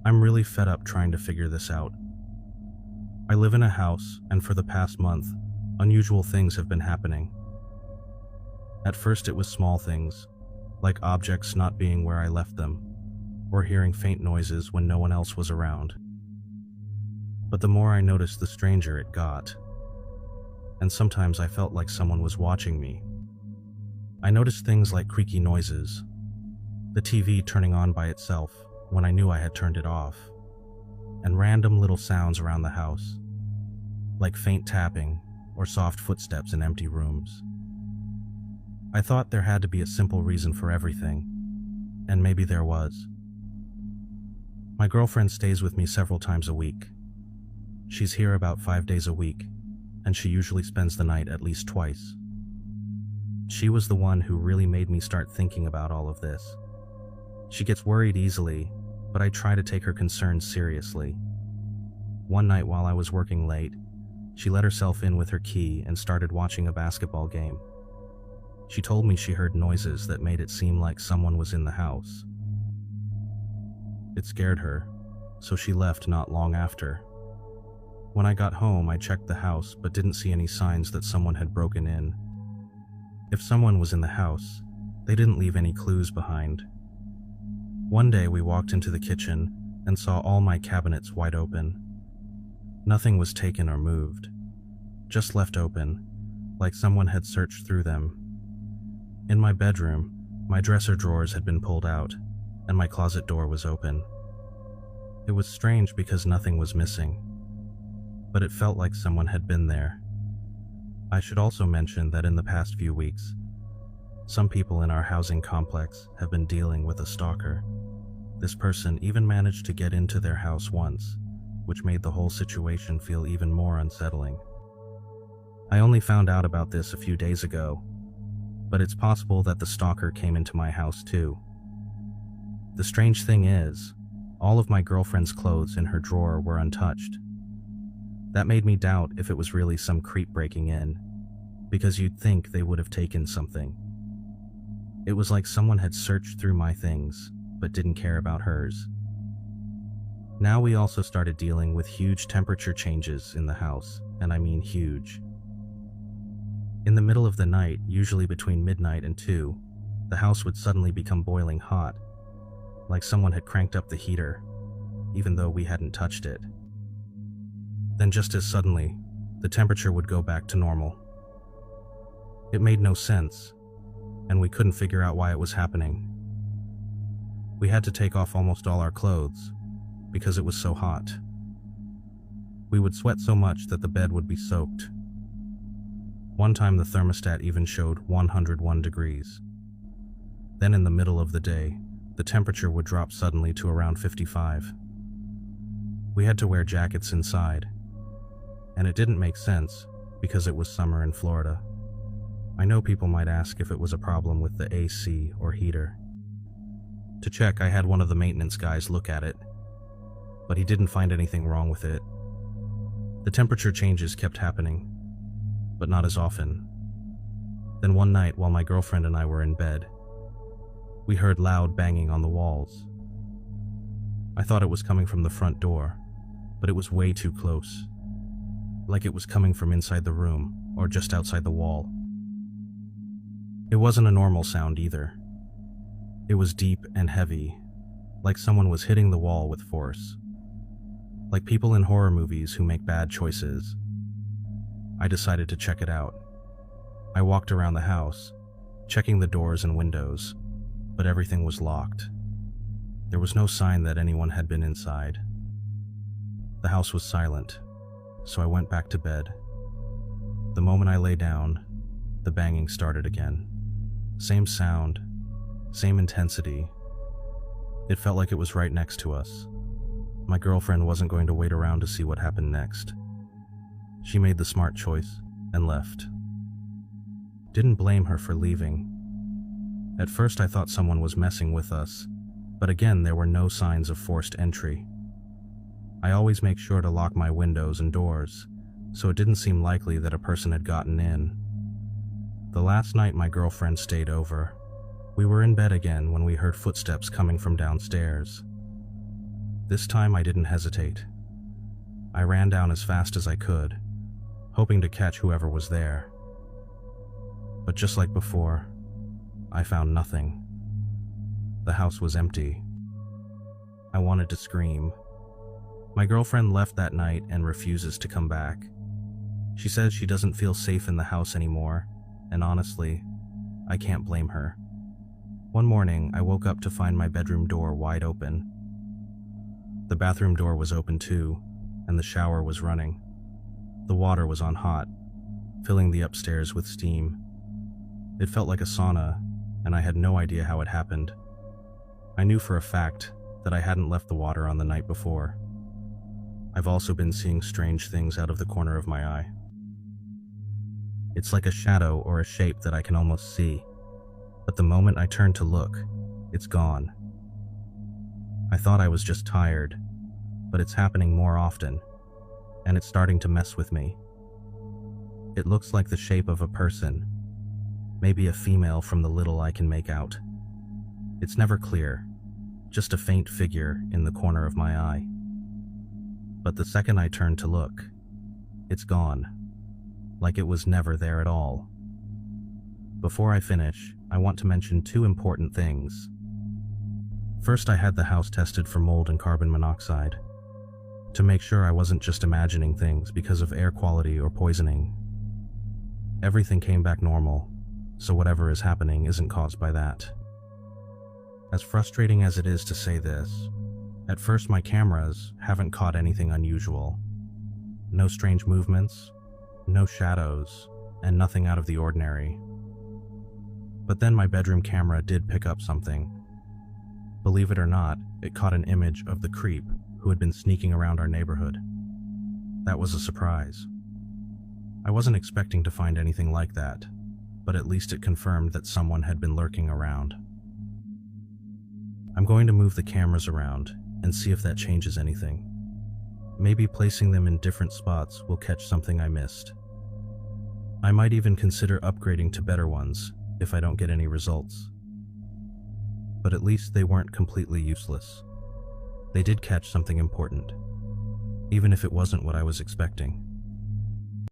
I'm really fed up trying to figure this out. I live in a house, and for the past month, unusual things have been happening. At first it was small things, like objects not being where I left them, or hearing faint noises when no one else was around. But the more I noticed, the stranger it got. And sometimes I felt like someone was watching me. I noticed things like creaky noises, the TV turning on by itself when I knew I had turned it off, and random little sounds around the house, like faint tapping or soft footsteps in empty rooms. I thought there had to be a simple reason for everything, and maybe there was. My girlfriend stays with me several times a week. She's here about 5 days a week, and she usually spends the night at least twice. She was the one who really made me start thinking about all of this. She gets worried easily, but I try to take her concerns seriously. One night while I was working late, she let herself in with her key and started watching a basketball game. She told me she heard noises that made it seem like someone was in the house. It scared her, so she left not long after. When I got home, I checked the house but didn't see any signs that someone had broken in. If someone was in the house, they didn't leave any clues behind. One day we walked into the kitchen and saw all my cabinets wide open. Nothing was taken or moved, just left open, like someone had searched through them. In my bedroom, my dresser drawers had been pulled out, and my closet door was open. It was strange because nothing was missing, but it felt like someone had been there. I should also mention that in the past few weeks, some people in our housing complex have been dealing with a stalker. This person even managed to get into their house once, which made the whole situation feel even more unsettling. I only found out about this a few days ago, but it's possible that the stalker came into my house too. The strange thing is, all of my girlfriend's clothes in her drawer were untouched. That made me doubt if it was really some creep breaking in, because you'd think they would have taken something. It was like someone had searched through my things, but didn't care about hers. Now we also started dealing with huge temperature changes in the house, and I mean huge. In the middle of the night, usually between midnight and 2, the house would suddenly become boiling hot, like someone had cranked up the heater, even though we hadn't touched it. Then just as suddenly, the temperature would go back to normal. It made no sense, and we couldn't figure out why it was happening. We had to take off almost all our clothes, because it was so hot. We would sweat so much that the bed would be soaked. One time the thermostat even showed 101 degrees. Then in the middle of the day, the temperature would drop suddenly to around 55. We had to wear jackets inside, and it didn't make sense because it was summer in Florida. I know people might ask if it was a problem with the AC or heater. To check, I had one of the maintenance guys look at it, but he didn't find anything wrong with it. The temperature changes kept happening, but not as often. Then one night while my girlfriend and I were in bed, we heard loud banging on the walls. I thought it was coming from the front door, but it was way too close, like it was coming from inside the room or just outside the wall. It wasn't a normal sound either. It was deep and heavy, like someone was hitting the wall with force. Like people in horror movies who make bad choices. I decided to check it out. I walked around the house, checking the doors and windows, but everything was locked. There was no sign that anyone had been inside. The house was silent, so I went back to bed. The moment I lay down, the banging started again. Same sound, same intensity. It felt like it was right next to us. My girlfriend wasn't going to wait around to see what happened next. She made the smart choice and left. Didn't blame her for leaving. At first I thought someone was messing with us, but again there were no signs of forced entry. I always make sure to lock my windows and doors, so it didn't seem likely that a person had gotten in. The last night my girlfriend stayed over, we were in bed again when we heard footsteps coming from downstairs. This time I didn't hesitate. I ran down as fast as I could, hoping to catch whoever was there. But just like before, I found nothing. The house was empty. I wanted to scream. My girlfriend left that night and refuses to come back. She says she doesn't feel safe in the house anymore, and honestly, I can't blame her. One morning, I woke up to find my bedroom door wide open. The bathroom door was open too, and the shower was running. The water was on hot, filling the upstairs with steam. It felt like a sauna, and I had no idea how it happened. I knew for a fact that I hadn't left the water on the night before. I've also been seeing strange things out of the corner of my eye. It's like a shadow or a shape that I can almost see, but the moment I turn to look, it's gone. I thought I was just tired, but it's happening more often, and it's starting to mess with me. It looks like the shape of a person, maybe a female from the little I can make out. It's never clear, just a faint figure in the corner of my eye. But the second I turn to look, it's gone, like it was never there at all. Before I finish, I want to mention two important things. First, I had the house tested for mold and carbon monoxide, to make sure I wasn't just imagining things because of air quality or poisoning. Everything came back normal, so whatever is happening isn't caused by that. As frustrating as it is to say this, at first my cameras haven't caught anything unusual. No strange movements, no shadows, and nothing out of the ordinary. But then my bedroom camera did pick up something. Believe it or not, it caught an image of the creep who had been sneaking around our neighborhood. That was a surprise. I wasn't expecting to find anything like that, but at least it confirmed that someone had been lurking around. I'm going to move the cameras around and see if that changes anything. Maybe placing them in different spots will catch something I missed. I might even consider upgrading to better ones if I don't get any results. But at least they weren't completely useless. They did catch something important, even if it wasn't what I was expecting.